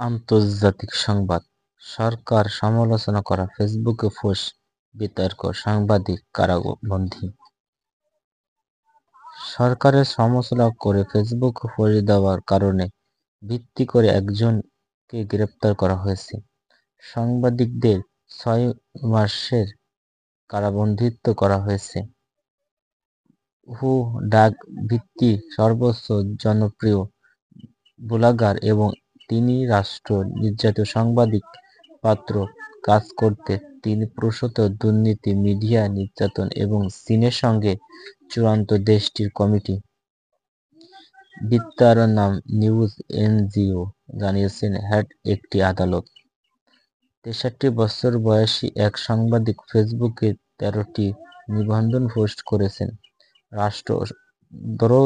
আন্তর্জাতিক সংবাদ, সরকার সমালোচনা করা ফেসবুকে পোস্ট, বিতর্ক, সাংবাদিক কারাবন্দী। সরকারের সমালোচনা করে ফেসবুকে পোস্ট দেওয়ার কারণে ভিত্তি করে একজনকে গ্রেপ্তার করা হয়েছে। সাংবাদিকদের 6 মাসের কারাবন্দিত্ব করা হয়েছে। হু ডাক ভিত্তিক সর্বোচ্চ জনপ্রিয় ব্লগার এবং তিনি রাষ্ট্র নির্যাতিত সাংবাদিক পাত্র কাজ করতে তিনি প্রসূত দুর্নীতি, মিডিয়া নির্যাতন এবং চীনের সঙ্গে চূড়ান্ত দেশটির কমিটি বিদ্যারনাম নিউজ এনজিও জানিয়েছেন হেড একটি আদালত। 63 বছর বয়সী এক সাংবাদিক ফেসবুকে 13টি নিবন্ধন পোস্ট করেছেন। রাষ্ট্রদ্রোহ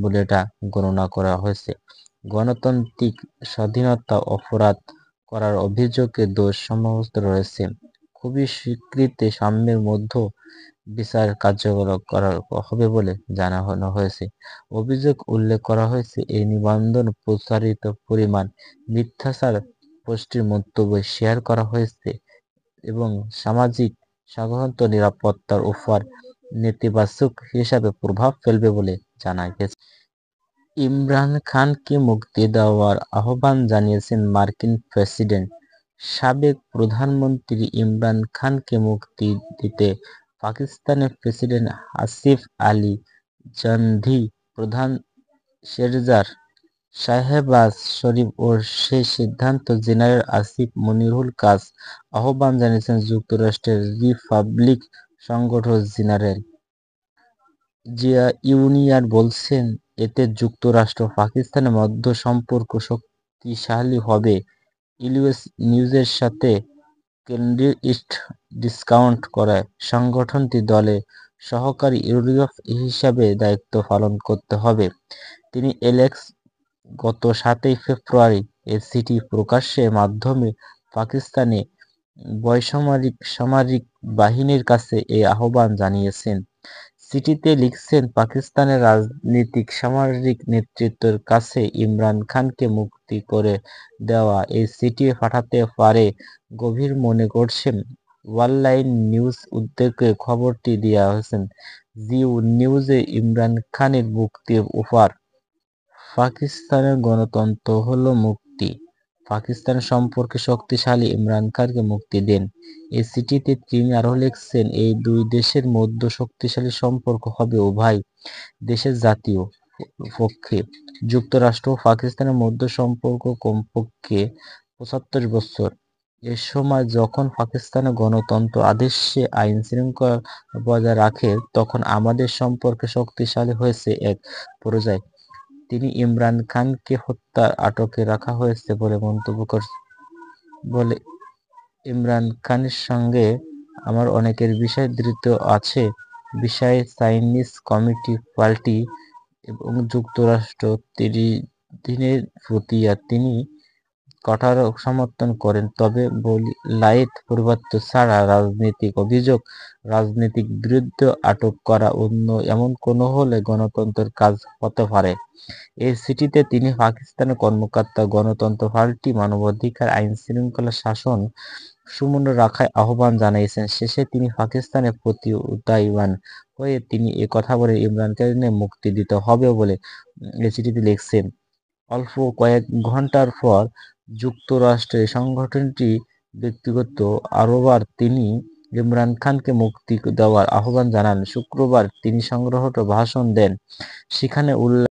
বলে এটা গণনা করা হয়েছে। গণতান্ত্রিক স্বাধীনতা অপরাধ করার অভিযোগে দোষ সাব্যস্ত রয়েছে। খুবই স্বীকৃতি সাম্যের মধ্যে বিচার কার্যকর করা হবে বলে জানানো হয়েছে। অভিযোগ উল্লেখ করা হয়েছে এই নিবন্ধন প্রচারিত পরিমাণ মিথ্যাচার পোস্টের মন্তব্য শেয়ার করা হয়েছে এবং সামাজিক সাধারণত নিরাপত্তার উপর নেতিবাচক হিসাবে প্রভাব ফেলবে বলে জানা গেছে। ইমরান খানকে মুক্তি দেওয়ার আহ্বান জানিয়েছেন মার্কিন প্রেসিডেন্ট। সাবেক প্রধানমন্ত্রী ইমরান খানকে মুক্তি দিতে পাকিস্তানের প্রেসিডেন্ট আসিফ আলী জারদারি প্রধান শেরজাদ শাহবাজ শরীফ ও সেই সিদ্ধান্ত জেনারেল আসিফ মনিরুল কাজ আহ্বান জানিয়েছেন যুক্তরাষ্ট্রের রিপাবলিক সংগঠন জেনারেল ইউনিয়ন বলছেন এতে যুক্তরাষ্ট্র পাকিস্তানের মধ্যে সম্পর্ক শক্তিশালী হবে। ইউএস নিউজের সাথে ক্যান্ডিড ডিসকাউন্ট করায় সংগঠনটি দলের সহকারী ইউরোপ হিসাবে দায়িত্ব পালন করতে হবে। তিনি এলেক্স গত 7 ফেব্রুয়ারি এ চিঠি প্রকাশের মাধ্যমে পাকিস্তানে সামরিক বাহিনীর কাছে এই আহ্বান জানিয়েছেন। চিঠিতে লিখছেন, পাকিস্তানের রাজনৈতিক সামরিক নেতৃত্বের কাছে ইমরান খানকে মুক্তি করে দেওয়া এই চিঠি পাঠাতে পারে গভীর মনে করছেন। অনলাইন নিউজ উদ্যোগে খবরটি দেওয়া হয়েছে। জিও নিউজে ইমরান খানের মুক্তির উপর পাকিস্তানের গণতন্ত্র হলো মুক্তি, পাকিস্তান সম্পর্কে শক্তিশালী ইমরান খানকে মুক্তি দেন। এই চিঠিতে তিনি আরও লিখছেন, এই দুই দেশের মধ্যে শক্তিশালী সম্পর্ক হবে উভয় দেশের জাতীয় পক্ষে। যুক্তরাষ্ট্র ও পাকিস্তানের মধ্যে সম্পর্ক কমপক্ষে 75 বছর। এ সময় যখন পাকিস্তানের গণতন্ত্র আদর্শে আইন শৃঙ্খলা বজায় রাখে তখন আমাদের সম্পর্ক শক্তিশালী হয়েছে এক পর্যায়ে। তিনি ইমরান খানকে হত্যার আটকে রাখা হয়েছে বলে মন্তব্য বলে ইমরান খানের সঙ্গে আমার অনেকের বিষয় দৃঢ় আছে বিষয়ে চাইনিজ কমিউনিস্ট পার্টি এবং যুক্তরাষ্ট্র দিনের প্রতি তিনি কঠোর সমর্থন করেন। তবে লাইত পরিবর্তন ছাড়া রাজনৈতিক অভিযোগ, রাজনৈতিক বিরুদ্ধে আটক করা অন্য এমন কোনো হলে গণতন্ত্রের কাজ হতে পারে। এই চিঠিতে তিনি পাকিস্তানের কর্মকর্তা, গণতন্ত্র পার্টি, মানবাধিকার, আইন শৃঙ্খলা শাসন সুমূল্য রাখার আহ্বান জানিয়েছেন। শেষে তিনি পাকিস্তানের প্রতি উদারীন হয়ে তিনি কথা বলেন, ইমরান খানের মুক্তি দিতে হবে বলে এই চিঠিতে লিখছেন। অল্প কয়েক ঘণ্টার পর যুক্তরাষ্ট্রের সংগঠনটি ব্যক্তিগত আরবার তিনি ইমরান খানকে মুক্তি দেওয়ার আহ্বান জানান। শুক্রবার তিনি সংক্ষিপ্ত ভাষণ দেন। সেখানে